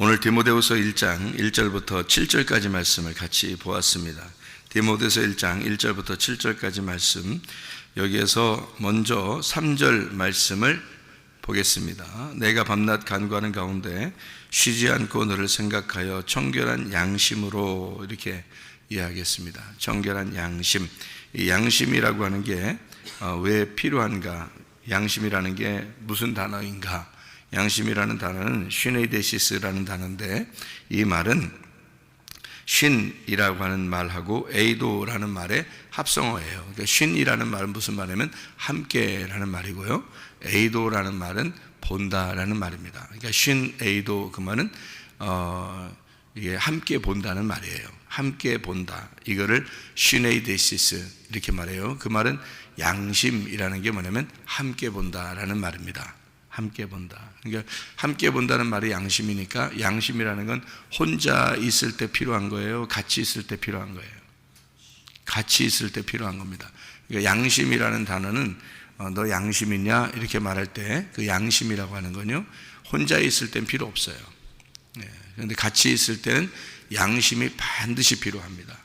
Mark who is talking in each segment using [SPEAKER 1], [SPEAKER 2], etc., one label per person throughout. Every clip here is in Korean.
[SPEAKER 1] 오늘 디모데후서 1장 1절부터 7절까지 말씀을 같이 보았습니다. 디모데후서 1장 1절부터 7절까지 말씀, 여기에서 먼저 3절 말씀을 보겠습니다. 내가 밤낮 간구하는 가운데 쉬지 않고 너를 생각하여 청결한 양심으로, 이렇게 이야기했습니다. 청결한 양심. 이 양심이라고 하는 게 왜 필요한가? 양심이라는 게 무슨 단어인가? 양심이라는 단어는 슈네이데시스라는 단어인데, 이 말은 쉰이라고 하는 말하고 에이도라는 말의 합성어예요. 그러니까 쉰이라는 말은 무슨 말이냐면 함께라는 말이고요, 에이도라는 말은 본다라는 말입니다. 그러니까 쉰 에이도, 그 말은 이게 함께 본다는 말이에요. 함께 본다, 이거를 슈네이데시스 이렇게 말해요. 그 말은 양심이라는 게 뭐냐면 함께 본다라는 말입니다. 함께 본다. 그러니까 함께 본다는 말이 양심이니까, 양심이라는 건 혼자 있을 때 필요한 거예요, 같이 있을 때 필요한 거예요? 같이 있을 때 필요한 겁니다. 그러니까 양심이라는 단어는 너 양심 있냐? 이렇게 말할 때 그 양심이라고 하는 건요, 혼자 있을 땐 필요 없어요. 그런데 같이 있을 때는 양심이 반드시 필요합니다.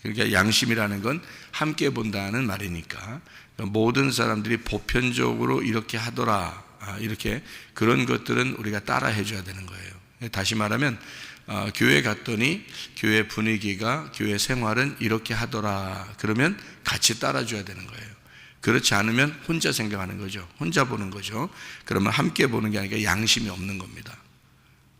[SPEAKER 1] 그러니까 양심이라는 건 함께 본다는 말이니까, 모든 사람들이 보편적으로 이렇게 하더라, 이렇게 그런 것들은 우리가 따라 해줘야 되는 거예요. 다시 말하면 교회 갔더니 교회 분위기가, 교회 생활은 이렇게 하더라, 그러면 같이 따라줘야 되는 거예요. 그렇지 않으면 혼자 생각하는 거죠. 혼자 보는 거죠. 그러면 함께 보는 게 아니라 양심이 없는 겁니다.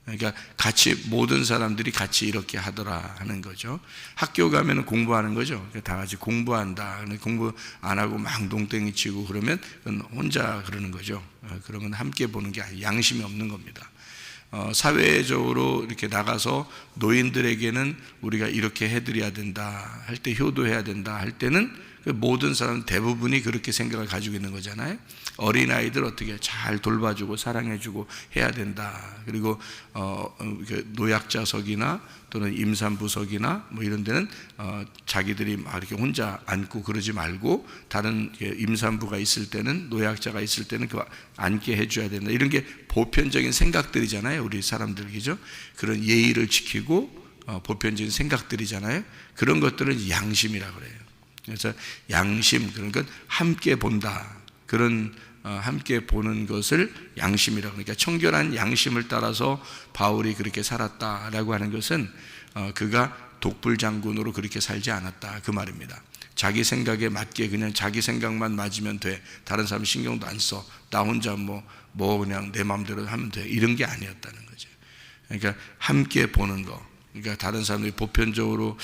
[SPEAKER 1] 그러니까 같이, 모든 사람들이 같이 이렇게 하더라 하는 거죠. 학교 가면 공부하는 거죠. 다 같이 공부한다. 공부 안 하고 막 농땡이 치고 그러면 그건 혼자 그러는 거죠. 그러면 함께 보는 게 아니라 양심이 없는 겁니다. 사회적으로 이렇게 나가서 노인들에게는 우리가 이렇게 해드려야 된다 할 때, 효도해야 된다 할 때는 모든 사람 대부분이 그렇게 생각을 가지고 있는 거잖아요. 어린아이들 어떻게 잘 돌봐주고 사랑해주고 해야 된다. 그리고 노약자석이나 또는 임산부석이나 뭐 이런 데는 자기들이 막 이렇게 혼자 앉고 그러지 말고, 다른 임산부가 있을 때는, 노약자가 있을 때는 그 앉게 해줘야 된다. 이런 게 보편적인 생각들이잖아요, 우리 사람들. 그죠? 그런 예의를 지키고 보편적인 생각들이잖아요. 그런 것들은 양심이라고 그래요. 그래서 양심, 그런 건 함께 본다, 그런 함께 보는 것을 양심이라고. 그러니까 청결한 양심을 따라서 바울이 그렇게 살았다라고 하는 것은 그가 독불장군으로 그렇게 살지 않았다, 그 말입니다. 자기 생각에 맞게 그냥 자기 생각만 맞으면 돼, 다른 사람 신경도 안 써, 나 혼자 뭐 그냥 내 마음대로 하면 돼, 이런 게 아니었다는 거죠. 그러니까 함께 보는 거, 그러니까 다른 사람들이 보편적으로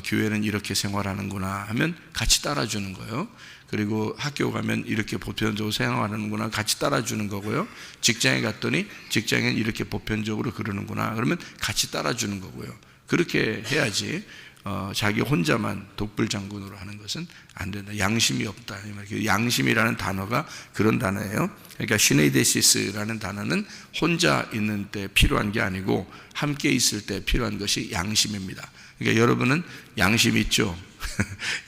[SPEAKER 1] 교회는 이렇게 생활하는구나 하면 같이 따라주는 거예요. 그리고 학교 가면 이렇게 보편적으로 생활하는구나, 같이 따라주는 거고요. 직장에 갔더니 직장엔 이렇게 보편적으로 그러는구나, 그러면 같이 따라주는 거고요. 그렇게 해야지 자기 혼자만 독불장군으로 하는 것은 안 된다. 양심이 없다. 양심이라는 단어가 그런 단어예요. 그러니까 시네이데시스라는 단어는 혼자 있는 때 필요한 게 아니고 함께 있을 때 필요한 것이 양심입니다. 그러니까 여러분은 양심 있죠?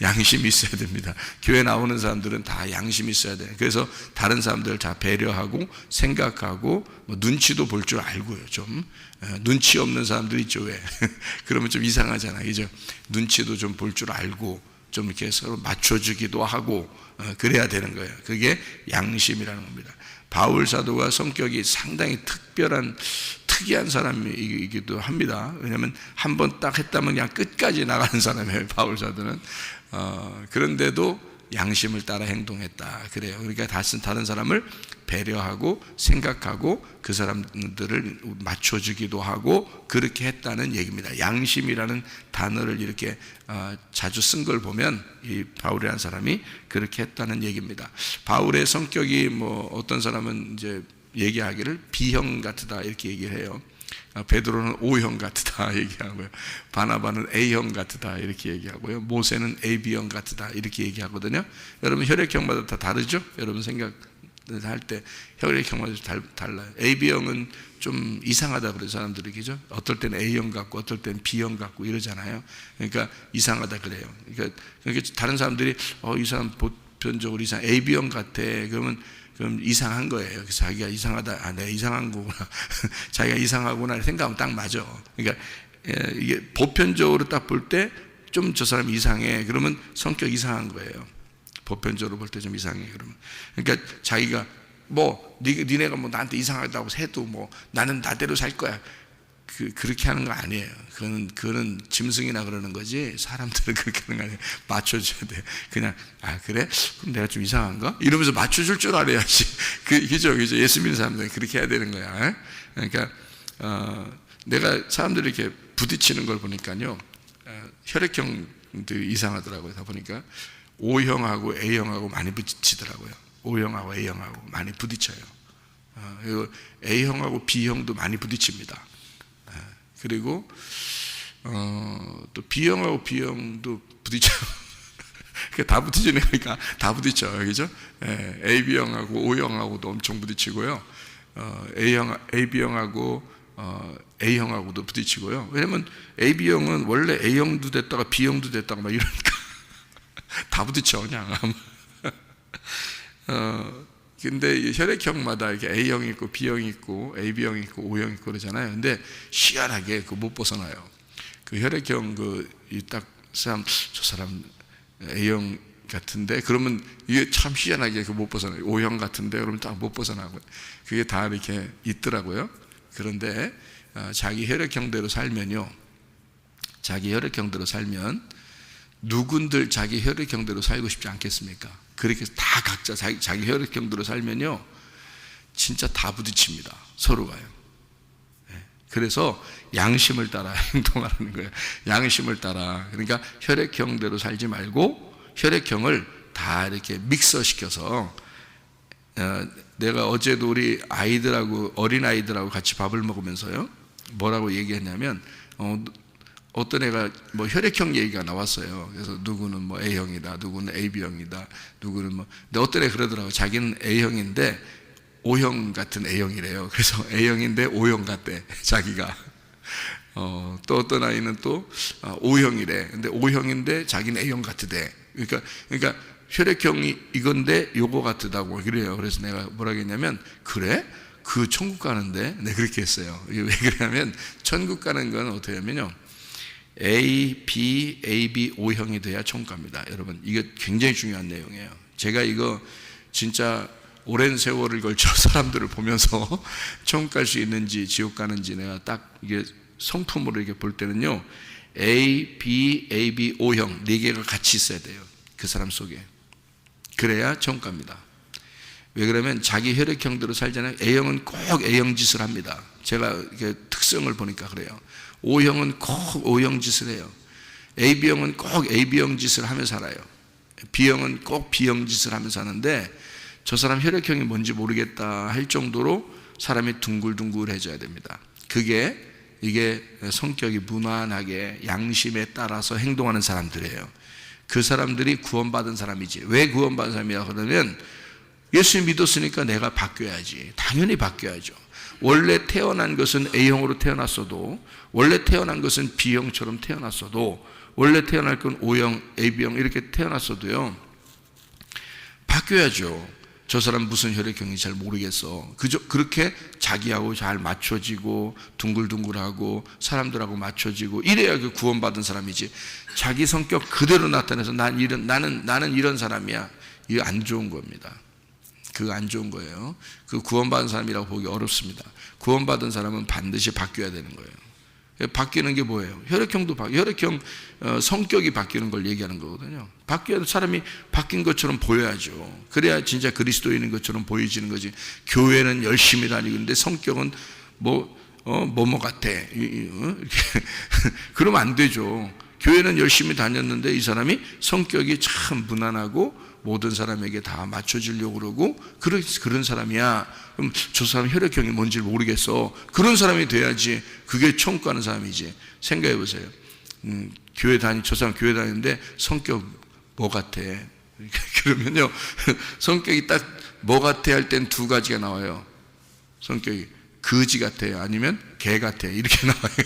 [SPEAKER 1] 양심이 있어야 됩니다. 교회 나오는 사람들은 다 양심이 있어야 돼요. 그래서 다른 사람들을 다 배려하고 생각하고, 뭐 눈치도 볼 줄 알고요. 좀 눈치 없는 사람들 있죠, 왜? 그러면 좀 이상하잖아요, 그죠? 눈치도 좀 볼 줄 알고 좀 이렇게 서로 맞춰주기도 하고 그래야 되는 거예요. 그게 양심이라는 겁니다. 바울 사도가 성격이 상당히 특이한 사람이기도 합니다. 왜냐하면 한 번 딱 했다면 그냥 끝까지 나가는 사람이에요, 바울 사도는. 그런데도 양심을 따라 행동했다 그래요. 그러니까 다른 사람을 배려하고 생각하고 그 사람들을 맞춰주기도 하고 그렇게 했다는 얘기입니다. 양심이라는 단어를 이렇게 자주 쓴 걸 보면 이 바울이라는 사람이 그렇게 했다는 얘기입니다. 바울의 성격이 뭐 어떤 사람은 이제 얘기하기를 B형 같다 이렇게 얘기를 해요. 베드로는 O형 같다 얘기하고요, 바나바는 A형 같다 이렇게 얘기하고요, 모세는 AB형 같다 이렇게 얘기하거든요. 여러분 혈액형마다 다 다르죠? 여러분 생각할 때 혈액형마다 달라요. AB형은 좀 이상하다 그래요, 사람들이. 그죠? 어떨 때는 A형 같고 어떨 때는 B형 같고 이러잖아요. 그러니까 이상하다 그래요. 그러니까 다른 사람들이 이 사람 보편적으로 이상 AB형 같아, 그러면 그럼 이상한 거예요. 그래서 자기가 이상하다, 아, 내가 이상한 거구나. 자기가 이상하구나 생각하면 딱 맞아. 그러니까 이게 보편적으로 딱 볼 때 좀 저 사람 이상해. 그러면 성격 이상한 거예요. 보편적으로 볼 때 좀 이상해. 그러면 그러니까 자기가 뭐 니네가 뭐 나한테 이상하다고 해도 뭐 나는 나대로 살 거야. 그렇게 하는 거 아니에요. 그거는 짐승이나 그러는 거지, 사람들은 그렇게 하는 거 아니에요. 맞춰줘야 돼. 그냥, 아, 그래? 그럼 내가 좀 이상한가? 이러면서 맞춰줄 줄 알아야지. 그죠? 예수 믿는 사람들은 그렇게 해야 되는 거야. 그러니까, 내가 사람들이 이렇게 부딪히는 걸 보니까요, 혈액형들이 이상하더라고요. 다 보니까. O형하고 A형하고 많이 부딪히더라고요. O형하고 A형하고 많이 부딪혀요. 그리고 A형하고 B형도 많이 부딪힙니다. 그리고 또 B형하고 B형도 부딪혀요. 다 부딪히니까 다 부딪혀요. 그죠? AB형하고 O형하고도 엄청 부딪히고요. AB형하고 A형하고도 부딪히고요. 왜냐면 AB형은 원래 A형도 됐다가 B형도 됐다가 막 이러니까 다 부딪혀 그냥. 근데 혈액형마다 이렇게 A형이 있고 B형이 있고 AB형이 있고 O형이 있고 그러잖아요. 근데 희한하게 못 벗어나요. 그 혈액형 저 사람 A형 같은데 그러면 이게 참 희한하게 못 벗어나요. O형 같은데 그러면 딱 못 벗어나고 그게 다 이렇게 있더라고요. 그런데 자기 혈액형대로 살면요, 자기 혈액형대로 살면 누군들 자기 혈액형대로 살고 싶지 않겠습니까? 그렇게 다 각자 자기 혈액형대로 살면요, 진짜 다 부딪힙니다. 서로가요. 그래서 양심을 따라 행동하라는 거예요. 양심을 따라. 그러니까 혈액형대로 살지 말고 혈액형을 다 이렇게 믹서시켜서, 내가 어제도 우리 아이들하고, 어린아이들하고 같이 밥을 먹으면서요, 뭐라고 얘기했냐면, 어떤 애가 뭐 혈액형 얘기가 나왔어요. 그래서 누구는 뭐 A형이다, 누구는 AB형이다, 누구는 뭐, 근데 어떤 애 그러더라고요. 자기는 A형인데 O형 같은 A형이래요. 그래서 A형인데 O형 같대, 자기가. 또 어떤 아이는 또 O형이래. 근데 O형인데 자기는 A형 같으대. 그러니까 혈액형이 이건데 요거 같다고 그래요. 그래서 내가 뭐라고 했냐면, 그래? 그 천국 가는데? 네, 그렇게 했어요. 왜 그러냐면, 천국 가는 건 어떻게 하면요, A, B, AB, O형이 돼야 천국 갑니다. 여러분, 이게 굉장히 중요한 내용이에요. 제가 이거 진짜 오랜 세월을 걸쳐 사람들을 보면서 천국 갈 수 있는지 지옥 가는지 내가 딱 이게 성품으로 이렇게 볼 때는요, A, B, AB, O형 네 개가 같이 있어야 돼요. 그 사람 속에. 그래야 천국 갑니다. 왜 그러면 자기 혈액형대로 살잖아요. A형은 꼭 A형 짓을 합니다. 제가 이렇게 특성을 보니까 그래요. O형은 꼭 O형 짓을 해요. AB형은 꼭 AB형 짓을 하며 살아요. B형은 꼭 B형 짓을 하며 사는데, 저 사람 혈액형이 뭔지 모르겠다 할 정도로 사람이 둥글둥글해져야 됩니다. 이게 성격이 무난하게 양심에 따라서 행동하는 사람들이에요. 그 사람들이 구원받은 사람이지. 왜 구원받은 사람이야 그러면, 예수 믿었으니까 내가 바뀌어야지. 당연히 바뀌어야죠. 원래 태어난 것은 A형으로 태어났어도, 원래 태어난 것은 B형처럼 태어났어도, 원래 태어날 건 O형, AB형 이렇게 태어났어도요, 바뀌어야죠. 저 사람 무슨 혈액형인지 잘 모르겠어. 그렇게 자기하고 잘 맞춰지고 둥글둥글하고 사람들하고 맞춰지고 이래야 그 구원받은 사람이지. 자기 성격 그대로 나타내서 나는 이런 사람이야. 이거 안 좋은 겁니다. 그거 안 좋은 거예요. 그 구원받은 사람이라고 보기 어렵습니다. 구원받은 사람은 반드시 바뀌어야 되는 거예요. 바뀌는 게 뭐예요? 혈액형 성격이 바뀌는 걸 얘기하는 거거든요. 바뀌어야 사람이 바뀐 것처럼 보여야죠. 그래야 진짜 그리스도인인 것처럼 보여지는 거지. 교회는 열심히 다니는데 성격은 뭐 같아. 그러면 안 되죠. 교회는 열심히 다녔는데 이 사람이 성격이 참 무난하고 모든 사람에게 다 맞춰주려고 그러고 그런 사람이야. 그럼 저 사람 혈액형이 뭔지 모르겠어. 그런 사람이 돼야지. 그게 천국 가는 사람이지. 생각해 보세요. 저 사람 교회 다니는데 성격 뭐 같아? 그러면요, 성격이 딱 뭐 같아 할 땐 두 가지가 나와요. 성격이 거지 같아요, 아니면 개 같아, 이렇게 나와요.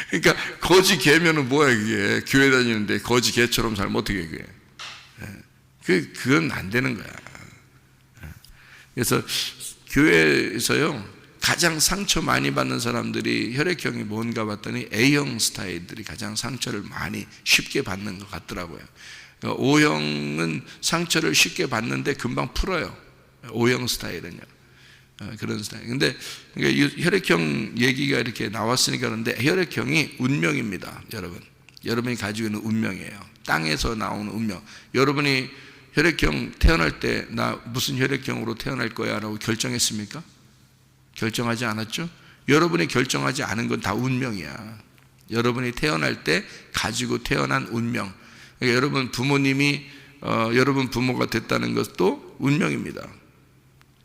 [SPEAKER 1] 그러니까 거지 개면은 뭐야 이게. 교회 다니는데 거지 개처럼 살면 어떻게 그게. 그건 안 되는 거야. 그래서 교회에서요 가장 상처 많이 받는 사람들이 혈액형이 뭔가 봤더니 A형 스타일들이 가장 상처를 많이 쉽게 받는 것 같더라고요. 그러니까 O형은 상처를 쉽게 받는데 금방 풀어요. O형 스타일은요. 그런 스타일. 근데 혈액형 얘기가 이렇게 나왔으니까 그런데 혈액형이 운명입니다, 여러분. 여러분이 가지고 있는 운명이에요. 땅에서 나오는 운명. 여러분이 혈액형 태어날 때 나 무슨 혈액형으로 태어날 거야 라고 결정했습니까? 결정하지 않았죠? 여러분이 결정하지 않은 건 다 운명이야. 여러분이 태어날 때 가지고 태어난 운명. 그러니까 여러분 부모님이 여러분 부모가 됐다는 것도 운명입니다.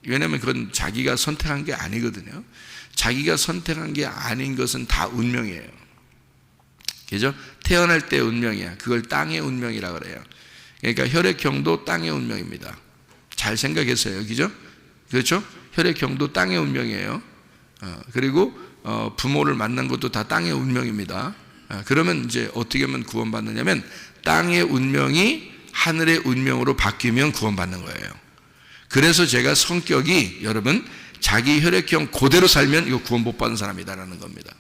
[SPEAKER 1] 왜냐하면 그건 자기가 선택한 게 아니거든요. 자기가 선택한 게 아닌 것은 다 운명이에요. 그죠? 태어날 때 운명이야. 그걸 땅의 운명이라고 그래요. 그러니까 혈액형도 땅의 운명입니다. 잘 생각했어요. 그죠? 그렇죠? 혈액형도 땅의 운명이에요. 그리고 부모를 만난 것도 다 땅의 운명입니다. 그러면 이제 어떻게 하면 구원받느냐면 땅의 운명이 하늘의 운명으로 바뀌면 구원받는 거예요. 그래서 제가 성격이 여러분 자기 혈액형 그대로 살면 이거 구원 못 받은 사람이다라는 겁니다.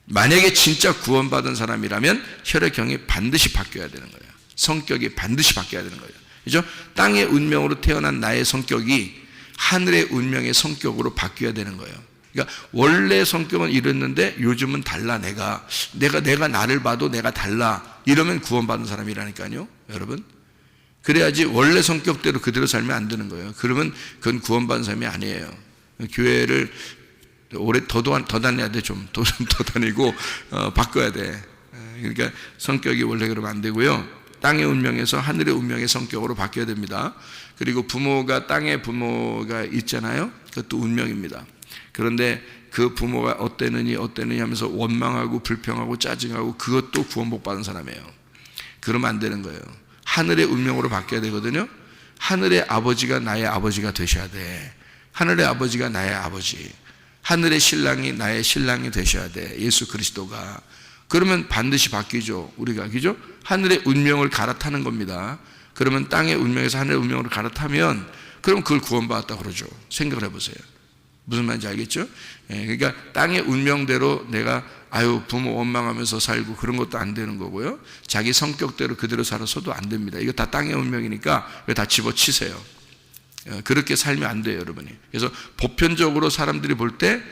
[SPEAKER 1] 만약에 진짜 구원받은 사람이라면 혈액형이 반드시 바뀌어야 되는 거예요. 성격이 반드시 바뀌어야 되는 거예요. 그죠? 땅의 운명으로 태어난 나의 성격이 하늘의 운명의 성격으로 바뀌어야 되는 거예요. 그러니까 원래 성격은 이랬는데 요즘은 달라. 내가 나를 봐도 내가 달라. 이러면 구원받은 사람이라니까요, 여러분. 그래야지 원래 성격대로 그대로 살면 안 되는 거예요. 그러면 그건 구원받은 사람이 아니에요. 교회를 오래 더 다녀야 돼. 좀 더 다니고 바꿔야 돼. 그러니까 성격이 원래 그러면 안 되고요. 땅의 운명에서 하늘의 운명의 성격으로 바뀌어야 됩니다. 그리고 부모가 땅의 부모가 있잖아요. 그것도 운명입니다. 그런데 그 부모가 어땠느니 하면서 원망하고 불평하고 짜증하고 그것도 구원 못 받은 사람이에요. 그러면 안 되는 거예요. 하늘의 운명으로 바뀌어야 되거든요. 하늘의 아버지가 나의 아버지가 되셔야 돼. 하늘의 아버지가 나의 아버지, 하늘의 신랑이 나의 신랑이 되셔야 돼. 예수 그리스도가. 그러면 반드시 바뀌죠. 우리가, 그죠? 하늘의 운명을 갈아타는 겁니다. 그러면 땅의 운명에서 하늘의 운명으로 갈아타면 그럼 그걸 구원받았다고 그러죠. 생각을 해보세요. 무슨 말인지 알겠죠? 그러니까 땅의 운명대로 내가 부모 원망하면서 살고 그런 것도 안 되는 거고요. 자기 성격대로 그대로 살아서도 안 됩니다. 이거 다 땅의 운명이니까 다 집어치세요. 그렇게 살면 안 돼요, 여러분이. 그래서 보편적으로 사람들이 볼 때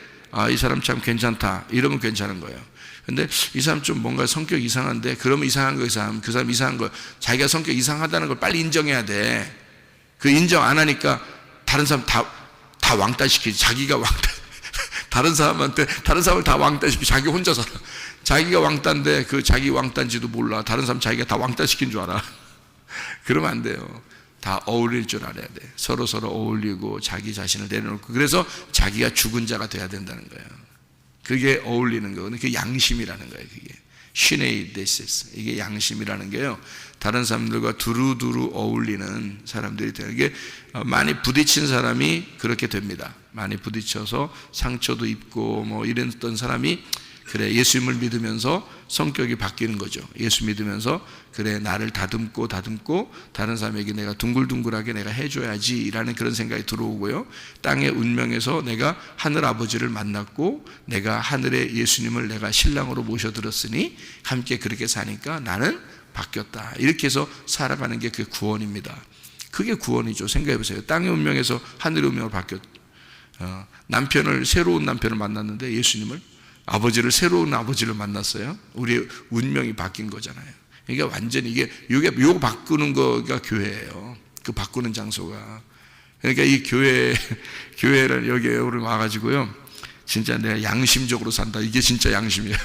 [SPEAKER 1] 이 사람 참 괜찮다 이러면 괜찮은 거예요. 근데 이 사람 좀 뭔가 성격 이상한데 그러면 이상한 거 그 사람 이상한 거 자기가 성격 이상하다는 걸 빨리 인정해야 돼. 그 인정 안 하니까 다른 사람 다 왕따시키지. 자기가 왕따 다른 사람을 다 왕따시키고 자기 혼자 살아. 자기가 왕따인데 그 자기 왕따인지도 몰라. 다른 사람 자기가 다 왕따시킨 줄 알아. 그러면 안 돼요. 다 어울릴 줄 알아야 돼. 서로 어울리고 자기 자신을 내려놓고 그래서 자기가 죽은 자가 돼야 된다는 거예요. 그게 어울리는 거거든요. 그게 양심이라는 거예요. 그게 시네이데시스. 이게 양심이라는 게요. 다른 사람들과 두루두루 어울리는 사람들이 되는 게 많이 부딪힌 사람이 그렇게 됩니다. 많이 부딪혀서 상처도 입고 이랬던 사람이 그래 예수님을 믿으면서 성격이 바뀌는 거죠. 예수 믿으면서 그래 나를 다듬고 다른 사람에게 내가 둥글둥글하게 내가 해줘야지 라는 그런 생각이 들어오고요. 땅의 운명에서 내가 하늘 아버지를 만났고 내가 하늘의 예수님을 내가 신랑으로 모셔들었으니 함께 그렇게 사니까 나는 바뀌었다. 이렇게 해서 살아가는 게 그게 구원입니다. 그게 구원이죠. 생각해 보세요. 땅의 운명에서 하늘의 운명으로 새로운 남편을 만났는데 예수님을 새로운 아버지를 만났어요. 우리의 운명이 바뀐 거잖아요. 그러니까 완전히 요거 바꾸는 거가 교회예요. 그 바꾸는 장소가. 그러니까 이 교회를 여기에 우리 와가지고요. 진짜 내가 양심적으로 산다. 이게 진짜 양심이에요.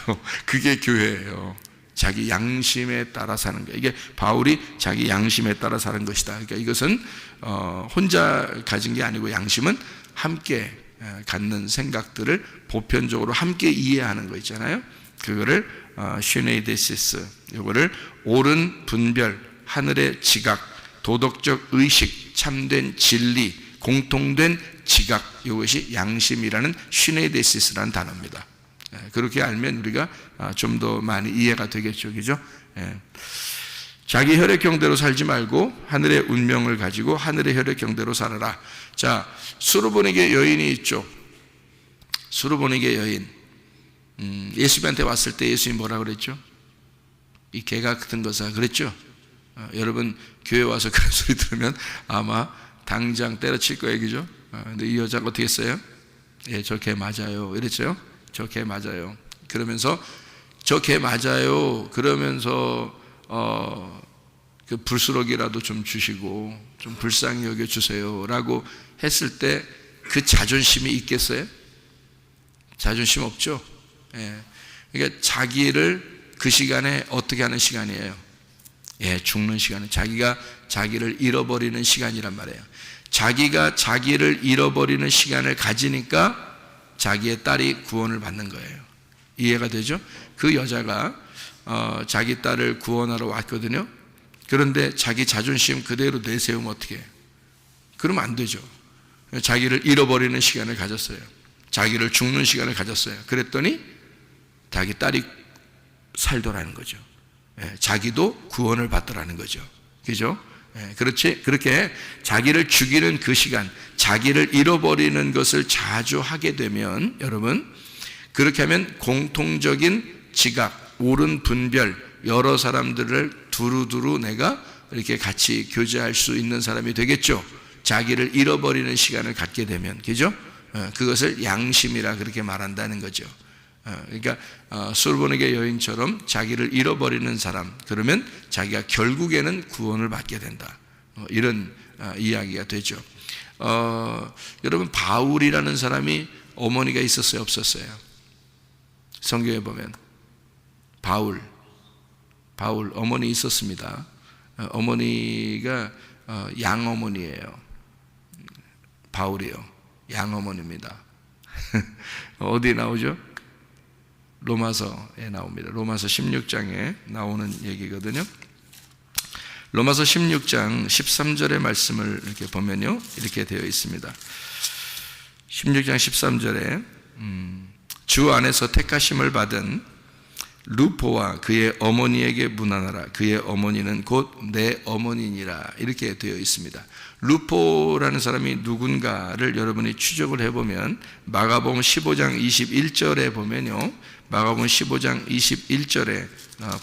[SPEAKER 1] 그게 교회예요. 자기 양심에 따라 사는 거예요. 이게 바울이 자기 양심에 따라 사는 것이다. 그러니까 이것은 혼자 가진 게 아니고 양심은 함께 갖는 생각들을 보편적으로 함께 이해하는 거 있잖아요. 그거를 시네이데시스, 이거를 옳은 분별, 하늘의 지각, 도덕적 의식, 참된 진리, 공통된 지각, 이것이 양심이라는 시네이데시스라는 단어입니다. 그렇게 알면 우리가 좀 더 많이 이해가 되겠죠, 그죠? 자기 혈액형대로 살지 말고 하늘의 운명을 가지고 하늘의 혈액형대로 살아라. 자, 수르보니게 여인이 있죠. 수르보니게 여인. 예수님한테 왔을 때 예수님이 뭐라 그랬죠? 이 개가 같은 것아 그랬죠? 여러분 교회 와서 그런 소리 들으면 아마 당장 때려칠 거예요, 그죠? 근데 이 여자가 어떻게 했어요? 예, 저 개 맞아요. 이랬죠? 저 개 맞아요. 그러면서 저 개 맞아요. 그러면서 그 불수록이라도 좀 주시고 좀 불쌍히 여겨 주세요라고 했을 때 그 자존심이 있겠어요? 자존심 없죠. 예. 그러니까 자기를 그 시간에 어떻게 하는 시간이에요? 예, 죽는 시간은 자기가 자기를 잃어버리는 시간이란 말이에요. 자기가 자기를 잃어버리는 시간을 가지니까 자기의 딸이 구원을 받는 거예요. 이해가 되죠? 그 여자가 자기 딸을 구원하러 왔거든요. 그런데 자기 자존심 그대로 내세우면 어떻게 해요? 그러면 안 되죠. 자기를 잃어버리는 시간을 가졌어요. 자기를 죽는 시간을 가졌어요. 그랬더니 자기 딸이 살더라는 거죠. 예, 자기도 구원을 받더라는 거죠. 그죠? 예, 그렇지? 그렇게 자기를 죽이는 그 시간, 자기를 잃어버리는 것을 자주 하게 되면 여러분, 그렇게 하면 공통적인 지각, 옳은 분별, 여러 사람들을 두루두루 내가 이렇게 같이 교제할 수 있는 사람이 되겠죠. 자기를 잃어버리는 시간을 갖게 되면, 그죠? 그것을 양심이라 그렇게 말한다는 거죠. 그러니까 수르보니게 여인처럼 자기를 잃어버리는 사람, 그러면 자기가 결국에는 구원을 받게 된다. 이런 이야기가 되죠. 여러분 바울이라는 사람이 어머니가 있었어요, 없었어요? 성경에 보면 바울 어머니 있었습니다. 어머니가 양어머니예요. 바울이요, 양어머니입니다. 어디 나오죠? 로마서에 나옵니다. 로마서 16장에 나오는 얘기거든요. 로마서 16장 13절의 말씀을 이렇게 보면요, 이렇게 되어 있습니다. 16장 13절에 주 안에서 택하심을 받은 루포와 그의 어머니에게 문안하라. 그의 어머니는 곧 내 어머니니라. 이렇게 되어 있습니다. 루포라는 사람이 누군가를 여러분이 추적을 해보면 마가복음 15장 21절에 보면요, 마가복음 15장 21절에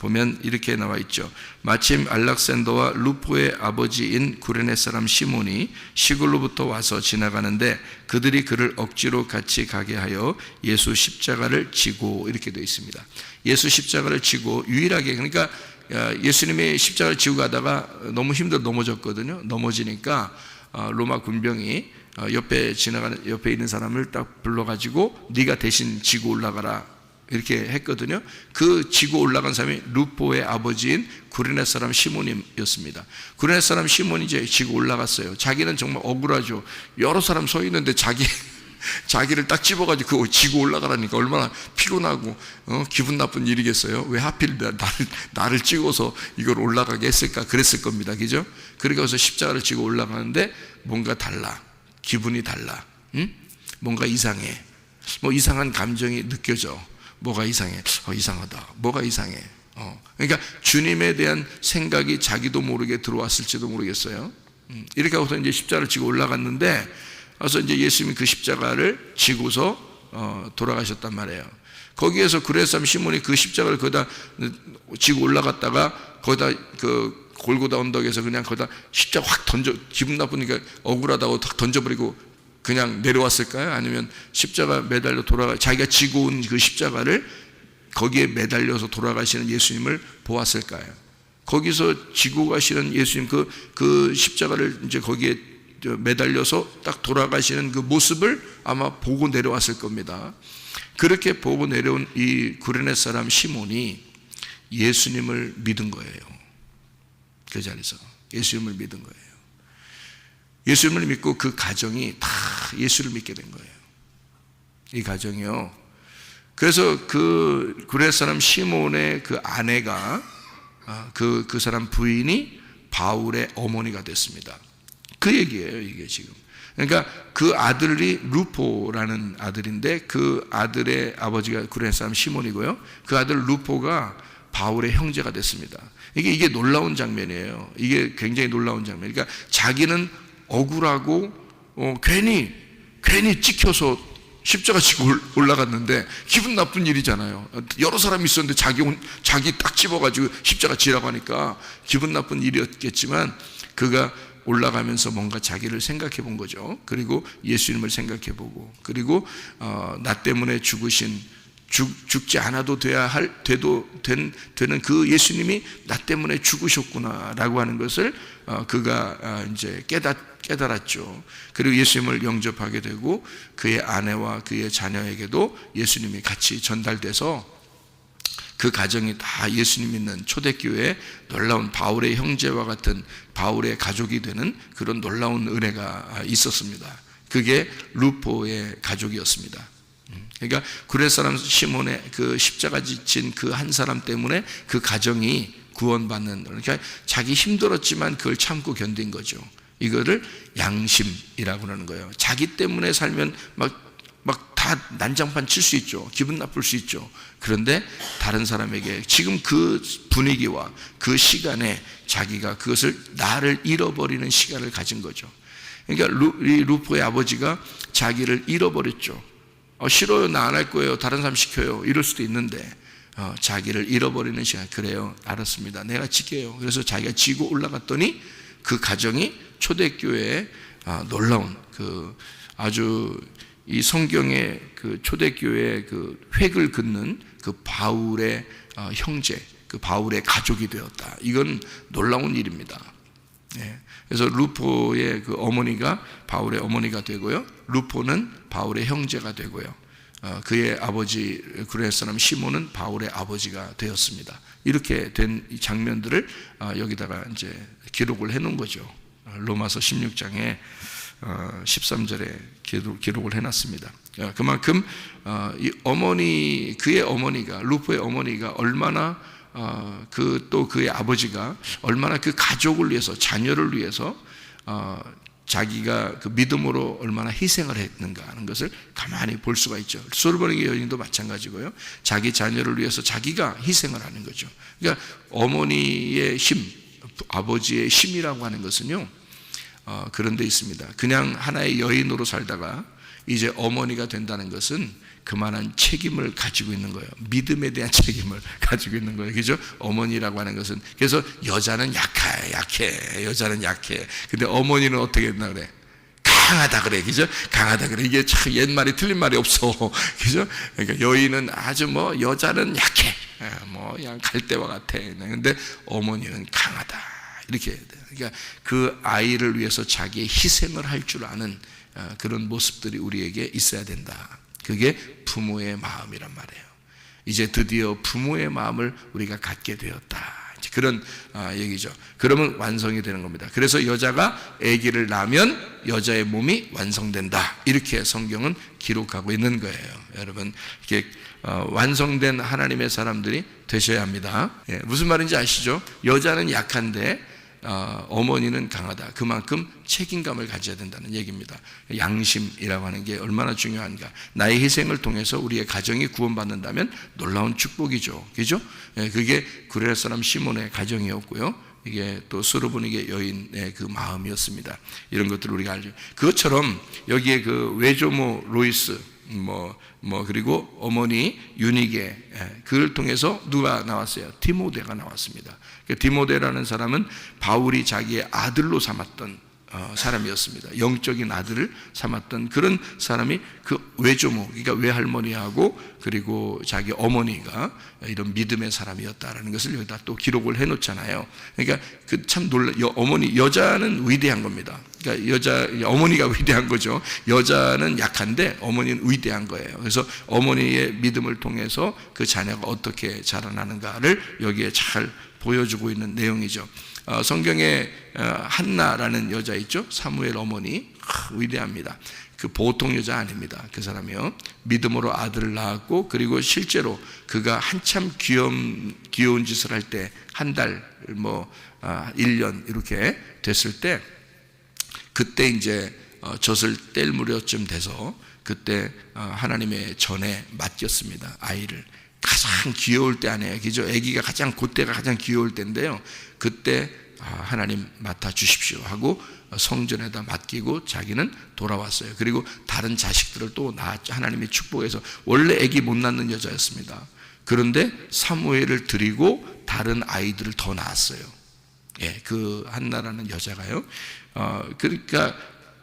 [SPEAKER 1] 보면 이렇게 나와 있죠. 마침 알락산더와 루포의 아버지인 구레네 사람 시몬이 시골로부터 와서 지나가는데 그들이 그를 억지로 같이 가게 하여 예수 십자가를 지고, 이렇게 되어 있습니다. 예수 십자가를 지고 유일하게, 그러니까 예수님이 십자가를 지고 가다가 너무 힘들어 넘어졌거든요. 넘어지니까 로마 군병이 옆에 있는 사람을 딱 불러가지고 네가 대신 지고 올라가라 이렇게 했거든요. 그 지고 올라간 사람이 루포의 아버지인 구레네 사람 시몬이었습니다. 구레네 사람 시몬이 이제 지고 올라갔어요. 자기는 정말 억울하죠. 여러 사람 서 있는데 자기를 딱 집어가지고 그거 지고 올라가라니까 얼마나 피곤하고 기분 나쁜 일이겠어요. 왜 하필 나를 찍어서 이걸 올라가게 했을까 그랬을 겁니다. 그죠? 그래서 십자가를 지고 올라가는데 뭔가 달라. 기분이 달라. 응? 뭔가 이상해. 뭐 이상한 감정이 느껴져. 뭐가 이상해? 이상하다. 뭐가 이상해? 그러니까 주님에 대한 생각이 자기도 모르게 들어왔을지도 모르겠어요. 이렇게 하고서 이제 십자가를 지고 올라갔는데, 그래서 이제 예수님이 그 십자가를 지고서 돌아가셨단 말이에요. 거기에서 구레네 사람 시몬이 그 십자가를 거기다 지고 올라갔다가 거기다 그 골고다 언덕에서 그냥 거기다 십자가 확 던져, 기분 나쁘니까 억울하다고 탁 던져버리고 그냥 내려왔을까요? 아니면 십자가 매달려 자기가 지고 온 그 십자가를 거기에 매달려서 돌아가시는 예수님을 보았을까요? 거기서 지고 가시는 예수님 그 십자가를 이제 거기에 매달려서 딱 돌아가시는 그 모습을 아마 보고 내려왔을 겁니다. 그렇게 보고 내려온 이 구레네 사람 시몬이 예수님을 믿은 거예요. 그 자리에서 예수님을 믿은 거예요. 예수님을 믿고 그 가정이 다 예수를 믿게 된 거예요. 이 가정이요. 그래서 그 구레네 사람 시몬의 그 아내가 그 사람 부인이 바울의 어머니가 됐습니다. 그 얘기예요, 이게 지금. 그러니까 그 아들이 루포라는 아들인데 그 아들의 아버지가 구레네 사람 시몬이고요. 그 아들 루포가 바울의 형제가 됐습니다. 이게 놀라운 장면이에요. 이게 굉장히 놀라운 장면. 그러니까 자기는 억울하고 괜히 찍혀서 십자가 지고 올라갔는데 기분 나쁜 일이잖아요. 여러 사람이 있었는데 자기 딱 집어가지고 십자가 지라고 하니까 기분 나쁜 일이었겠지만 그가 올라가면서 뭔가 자기를 생각해 본 거죠. 그리고 예수님을 생각해 보고, 그리고 나 때문에 죽지 않아도 되는 그 예수님이 나 때문에 죽으셨구나라고 하는 것을 그가 이제 깨달았죠. 그리고 예수님을 영접하게 되고 그의 아내와 그의 자녀에게도 예수님이 같이 전달돼서 그 가정이 다 예수님 믿는 초대교회의 놀라운 바울의 형제와 같은 바울의 가족이 되는 그런 놀라운 은혜가 있었습니다. 그게 루포의 가족이었습니다. 그러니까 구레 사람 시몬의 그 십자가 지친 그 한 사람 때문에 그 가정이 구원받는, 그러니까 자기 힘들었지만 그걸 참고 견딘 거죠. 이거를 양심이라고 하는 거예요. 자기 때문에 살면 막 다 난장판 칠 수 있죠. 기분 나쁠 수 있죠. 그런데 다른 사람에게 지금 그 분위기와 그 시간에 자기가 그것을 나를 잃어버리는 시간을 가진 거죠. 그러니까 루포의 아버지가 자기를 잃어버렸죠. 싫어요, 나 안 할 거예요, 다른 사람 시켜요, 이럴 수도 있는데 자기를 잃어버리는 시간. 그래요, 알았습니다, 내가 지켜요. 그래서 자기가 지고 올라갔더니 그 가정이 초대교회의 놀라운 아주 이 성경의 그 초대교회의 그 획을 긋는 그 바울의 형제, 그 바울의 가족이 되었다. 이건 놀라운 일입니다. 그래서 루포의 그 어머니가 바울의 어머니가 되고요, 루포는 바울의 형제가 되고요, 그의 아버지 구레네 사람 시몬은 바울의 아버지가 되었습니다. 이렇게 된 이 장면들을 여기다가 이제 기록을 해놓은 거죠. 로마서 16장에 13절에 기록을 해놨습니다. 그만큼 그의 어머니가, 루포의 어머니가 얼마나 또 그의 아버지가 얼마나 그 가족을 위해서, 자녀를 위해서 자기가 그 믿음으로 얼마나 희생을 했는가 하는 것을 가만히 볼 수가 있죠. 소르베네게 여인도 마찬가지고요. 자기 자녀를 위해서 자기가 희생을 하는 거죠. 그러니까 어머니의 힘, 아버지의 힘이라고 하는 것은요, 그런 데 있습니다. 그냥 하나의 여인으로 살다가 이제 어머니가 된다는 것은 그만한 책임을 가지고 있는 거예요. 믿음에 대한 책임을 가지고 있는 거예요. 그죠? 어머니라고 하는 것은. 그래서 여자는 약해. 여자는 약해. 근데 어머니는 어떻게 했나 그래? 강하다 그래. 그죠? 강하다 그래. 이게 참 옛말이 틀린 말이 없어. 그죠? 그러니까 여인은 아주 여자는 약해. 그냥 갈대와 같아. 근데 어머니는 강하다. 이렇게 해야 돼요. 그러니까 그 아이를 위해서 자기의 희생을 할 줄 아는 그런 모습들이 우리에게 있어야 된다. 그게 부모의 마음이란 말이에요. 이제 드디어 부모의 마음을 우리가 갖게 되었다. 그런 얘기죠. 그러면 완성이 되는 겁니다. 그래서 여자가 아기를 낳으면 여자의 몸이 완성된다. 이렇게 성경은 기록하고 있는 거예요. 여러분, 이렇게 완성된 하나님의 사람들이 되셔야 합니다. 무슨 말인지 아시죠? 여자는 약한데 어머니는 강하다. 그만큼 책임감을 가져야 된다는 얘기입니다. 양심이라고 하는 게 얼마나 중요한가. 나의 희생을 통해서 우리의 가정이 구원받는다면 놀라운 축복이죠. 그죠? 그게 구레네 사람 시몬의 가정이었고요, 이게 또 소르베네게 여인의 그 마음이었습니다. 이런 것들을 우리가 알죠. 그것처럼 여기에 그 외조모 로이스 그리고 어머니 유니게, 그를 통해서 누가 나왔어요? 디모데가 나왔습니다. 디모데라는 사람은 바울이 자기의 아들로 삼았던 사람이었습니다. 영적인 아들을 삼았던 그런 사람이 그 외조모, 그러니까 외할머니하고 그리고 자기 어머니가 이런 믿음의 사람이었다라는 것을 여기다 또 기록을 해놓잖아요. 그러니까 그 참 여자는 위대한 겁니다. 그러니까 어머니가 위대한 거죠. 여자는 약한데 어머니는 위대한 거예요. 그래서 어머니의 믿음을 통해서 그 자녀가 어떻게 자라나는가를 여기에 잘 보여주고 있는 내용이죠. 성경에 한나라는 여자 있죠. 사무엘 어머니, 위대합니다. 그 보통 여자 아닙니다. 그 사람이요, 믿음으로 아들을 낳았고, 그리고 실제로 그가 한참 귀여운 짓을 할 때, 한 달, 1년 이렇게 됐을 때, 그때 이제 젖을 뗄 무렵쯤 돼서 그때 하나님의 전에 맡겼습니다, 아이를. 가장 귀여울 때 아니에요. 그죠? 아기가 가장 그때가 가장 귀여울 때인데요. 그때 하나님 맡아 주십시오 하고 성전에다 맡기고 자기는 돌아왔어요. 그리고 다른 자식들을 또 낳았죠. 하나님이 축복해서. 원래 아기 못 낳는 여자였습니다. 그런데 사무엘을 드리고 다른 아이들을 더 낳았어요. 예, 그 한나라는 여자가요. 그러니까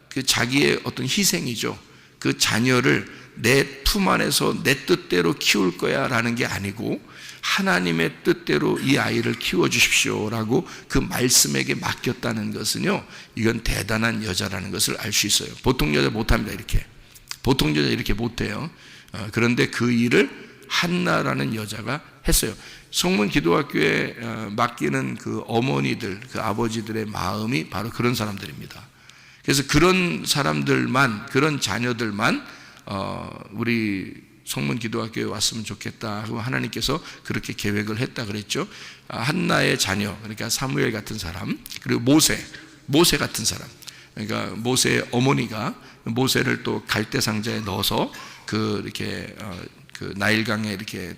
[SPEAKER 1] 그 자기의 어떤 희생이죠. 그 자녀를 내 품 안에서 내 뜻대로 키울 거야 라는 게 아니고 하나님의 뜻대로 이 아이를 키워주십시오라고 그 말씀에게 맡겼다는 것은요, 이건 대단한 여자라는 것을 알 수 있어요. 보통 여자 못합니다. 이렇게 보통 여자 이렇게 못해요. 그런데 그 일을 한나라는 여자가 했어요. 성문 기도학교에 맡기는 그 어머니들, 그 아버지들의 마음이 바로 그런 사람들입니다. 그래서 그런 사람들만, 그런 자녀들만 우리 성문 기도학교에 왔으면 좋겠다 하고 하나님께서 그렇게 계획을 했다 그랬죠. 한나의 자녀, 그러니까 사무엘 같은 사람, 그리고 모세 같은 사람, 그러니까 모세의 어머니가 모세를 또 갈대 상자에 넣어서 그 이렇게 그 나일강에 이렇게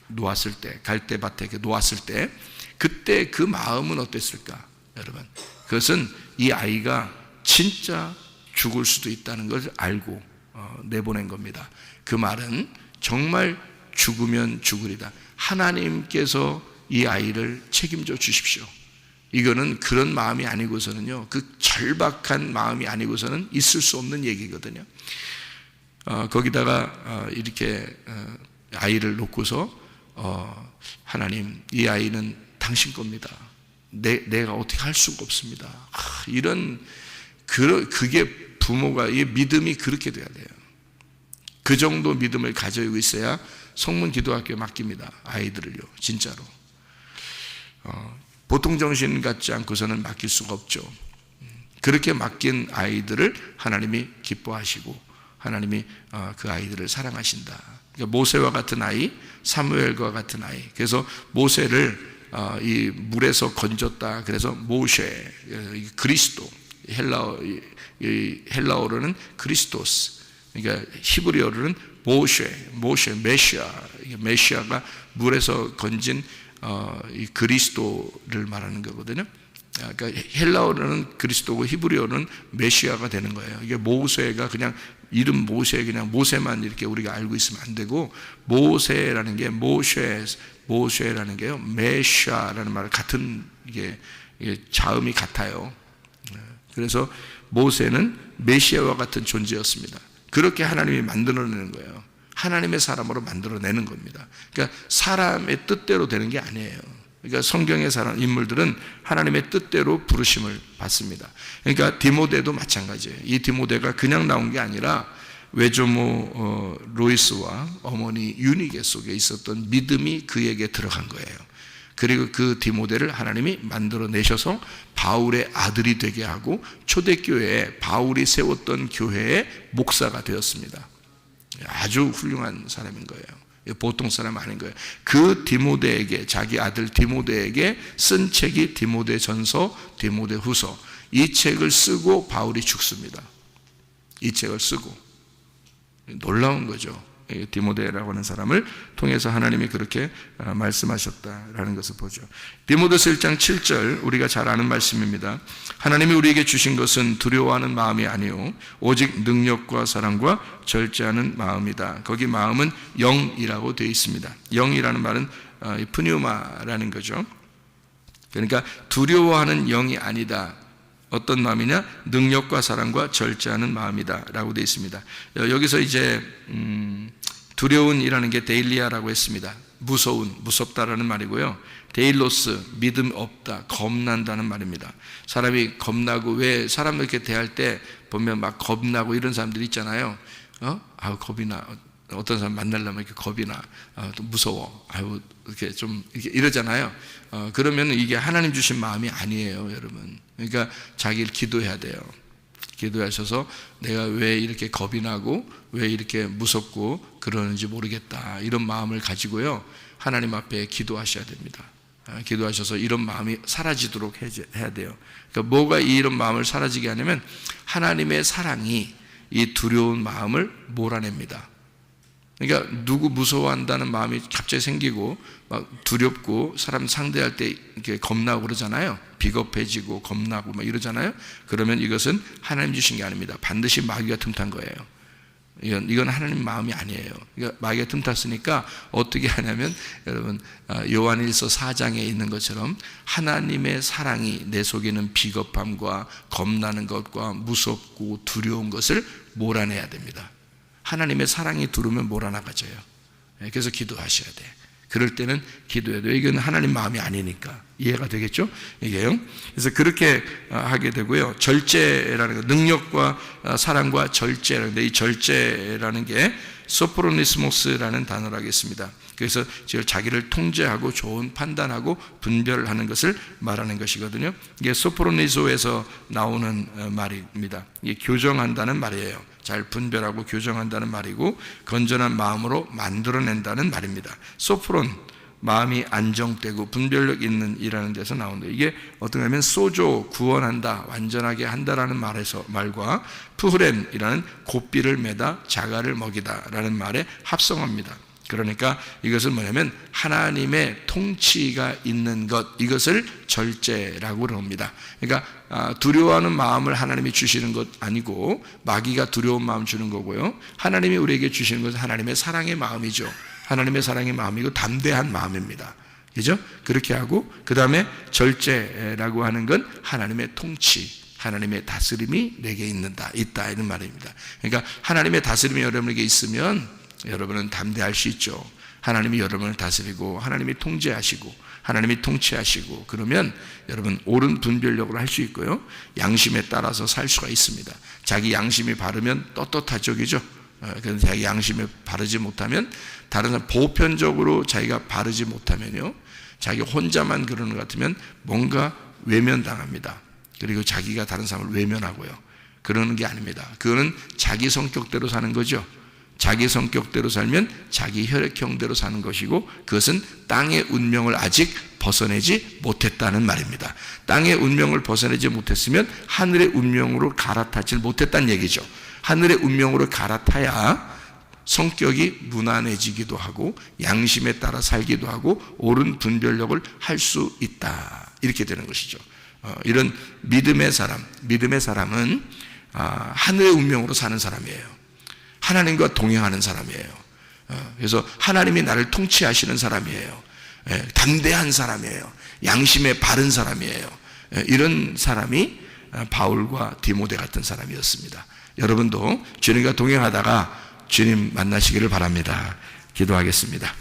[SPEAKER 1] 놓았을 때, 갈대밭에 이렇게 놓았을 때, 그때 그 마음은 어땠을까, 여러분? 그것은 이 아이가 진짜 죽을 수도 있다는 걸 알고 내보낸 겁니다. 그 말은 정말 죽으면 죽으리다. 하나님께서 이 아이를 책임져 주십시오. 이거는 그런 마음이 아니고서는요, 그 절박한 마음이 아니고서는 있을 수 없는 얘기거든요. 거기다가 이렇게 아이를 놓고서 하나님, 이 아이는 당신 겁니다. 내가 어떻게 할 수가 없습니다. 그게 부모가, 이 믿음이 그렇게 돼야 돼요. 그 정도 믿음을 가지고 있어야 성문 기도학교에 맡깁니다. 아이들을요, 진짜로. 보통 정신 같지 않고서는 맡길 수가 없죠. 그렇게 맡긴 아이들을 하나님이 기뻐하시고 하나님이 그 아이들을 사랑하신다. 그러니까 모세와 같은 아이, 사무엘과 같은 아이. 그래서 모세를 이 물에서 건졌다. 그래서 모세, 그리스도, 헬라어로는 그리스토스, 그러니까 히브리어로는 모세, 메시아가 물에서 건진 이 그리스도를 말하는 거거든요. 그러니까 헬라어로는 그리스도고 히브리어는 메시아가 되는 거예요. 이게 모세가 그냥 이름 모세, 그냥 모세만 이렇게 우리가 알고 있으면 안 되고, 모세라는 게 모세라는 게요, 메시아라는 말 같은 이게 자음이 같아요. 그래서 모세는 메시아와 같은 존재였습니다. 그렇게 하나님이 만들어내는 거예요. 하나님의 사람으로 만들어내는 겁니다. 그러니까 사람의 뜻대로 되는 게 아니에요. 그러니까 성경의 사람 인물들은 하나님의 뜻대로 부르심을 받습니다. 그러니까 디모데도 마찬가지예요. 이 디모데가 그냥 나온 게 아니라 외조모 로이스와 어머니 유니게 속에 있었던 믿음이 그에게 들어간 거예요. 그리고 그 디모데를 하나님이 만들어내셔서 바울의 아들이 되게 하고 초대교회에 바울이 세웠던 교회의 목사가 되었습니다. 아주 훌륭한 사람인 거예요. 보통 사람 아닌 거예요. 그 디모데에게, 자기 아들 디모데에게 쓴 책이 디모데전서, 디모데후서. 이 책을 쓰고 바울이 죽습니다. 이 책을 쓰고. 놀라운 거죠. 디모데라고 하는 사람을 통해서 하나님이 그렇게 말씀하셨다라는 것을 보죠. 디모데서 1장 7절, 우리가 잘 아는 말씀입니다. 하나님이 우리에게 주신 것은 두려워하는 마음이 아니요 오직 능력과 사랑과 절제하는 마음이다. 거기 마음은 영이라고 되어 있습니다. 영이라는 말은 프뉴마라는 거죠. 그러니까 두려워하는 영이 아니다. 어떤 마음이냐? 능력과 사랑과 절제하는 마음이다 라고 되어 있습니다. 여기서 이제 두려운이라는 게 데일리아라고 했습니다. 무섭다라는 말이고요. 데일로스, 믿음 없다, 겁난다는 말입니다. 사람이 겁나고, 왜 사람을 이렇게 대할 때 보면 막 겁나고 이런 사람들이 있잖아요. 겁이 나. 어떤 사람 만나려면 이렇게 겁이 나. 또 무서워. 이렇게 좀 이러잖아요. 그러면 이게 하나님 주신 마음이 아니에요, 여러분. 그러니까 자기를 기도해야 돼요. 기도하셔서 내가 왜 이렇게 겁이 나고 왜 이렇게 무섭고 그러는지 모르겠다, 이런 마음을 가지고요, 하나님 앞에 기도하셔야 됩니다. 기도하셔서 이런 마음이 사라지도록 해야 돼요. 그러니까 뭐가 이런 마음을 사라지게 하냐면 하나님의 사랑이 이 두려운 마음을 몰아냅니다. 그러니까 누구 무서워한다는 마음이 갑자기 생기고 막 두렵고 사람 상대할 때 이렇게 겁나고 그러잖아요. 비겁해지고 겁나고 막 이러잖아요. 그러면 이것은 하나님 주신 게 아닙니다. 반드시 마귀가 틈탄 거예요. 이건 하나님 마음이 아니에요. 그러니까 마귀가 틈탔으니까 어떻게 하냐면 여러분 요한일서 4장에 있는 것처럼 하나님의 사랑이 내 속에는 비겁함과 겁나는 것과 무섭고 두려운 것을 몰아내야 됩니다. 하나님의 사랑이 들어오면 몰아나가져요. 그래서 기도하셔야 돼. 그럴 때는 기도해도 이건 하나님 마음이 아니니까 이해가 되겠죠? 이게요. 그래서 그렇게 하게 되고요. 절제라는 거, 능력과 사랑과 절제라는 데, 이 절제라는 게 소프로니스모스라는 단어로 하겠습니다. 그래서 자기를 통제하고 좋은 판단하고 분별하는 것을 말하는 것이거든요. 이게 소프로니소에서 나오는 말입니다. 이게 교정한다는 말이에요. 잘 분별하고 교정한다는 말이고 건전한 마음으로 만들어낸다는 말입니다. 소프론, 마음이 안정되고 분별력 있는 이라는 데서 나온다. 이게 어떻게 하면 소조, 구원한다, 완전하게 한다라는 말과 푸흐렘이라는 고삐를 매다, 자갈을 먹이다 라는 말의 합성어입니다. 그러니까 이것은 뭐냐면 하나님의 통치가 있는 것, 이것을 절제라고 합니다. 그러니까 두려워하는 마음을 하나님이 주시는 것 아니고 마귀가 두려운 마음 주는 거고요. 하나님이 우리에게 주시는 것은 하나님의 사랑의 마음이죠. 하나님의 사랑의 마음이고 담대한 마음입니다. 그죠? 그렇게 하고 그 다음에 절제라고 하는 건 하나님의 통치, 하나님의 다스림이 내게 있다 이런 말입니다. 그러니까 하나님의 다스림이 여러분에게 있으면 여러분은 담대할 수 있죠. 하나님이 여러분을 다스리고 하나님이 통제하시고 하나님이 통치하시고 그러면 여러분 옳은 분별력으로 할 수 있고요. 양심에 따라서 살 수가 있습니다. 자기 양심이 바르면 떳떳하죠. 그죠? 그런데 자기 양심에 바르지 못하면 다른 사람 보편적으로 자기가 바르지 못하면요. 자기 혼자만 그러는 것 같으면 뭔가 외면당합니다. 그리고 자기가 다른 사람을 외면하고요. 그러는 게 아닙니다. 그거는 자기 성격대로 사는 거죠. 자기 성격대로 살면 자기 혈액형대로 사는 것이고 그것은 땅의 운명을 아직 벗어내지 못했다는 말입니다. 땅의 운명을 벗어내지 못했으면 하늘의 운명으로 갈아타지 못했다는 얘기죠. 하늘의 운명으로 갈아타야 성격이 무난해지기도 하고 양심에 따라 살기도 하고 옳은 분별력을 할 수 있다. 이렇게 되는 것이죠. 이런 믿음의 사람은 하늘의 운명으로 사는 사람이에요. 하나님과 동행하는 사람이에요. 그래서 하나님이 나를 통치하시는 사람이에요. 담대한 사람이에요. 양심에 바른 사람이에요. 이런 사람이 바울과 디모데 같은 사람이었습니다. 여러분도 주님과 동행하다가 주님 만나시기를 바랍니다. 기도하겠습니다.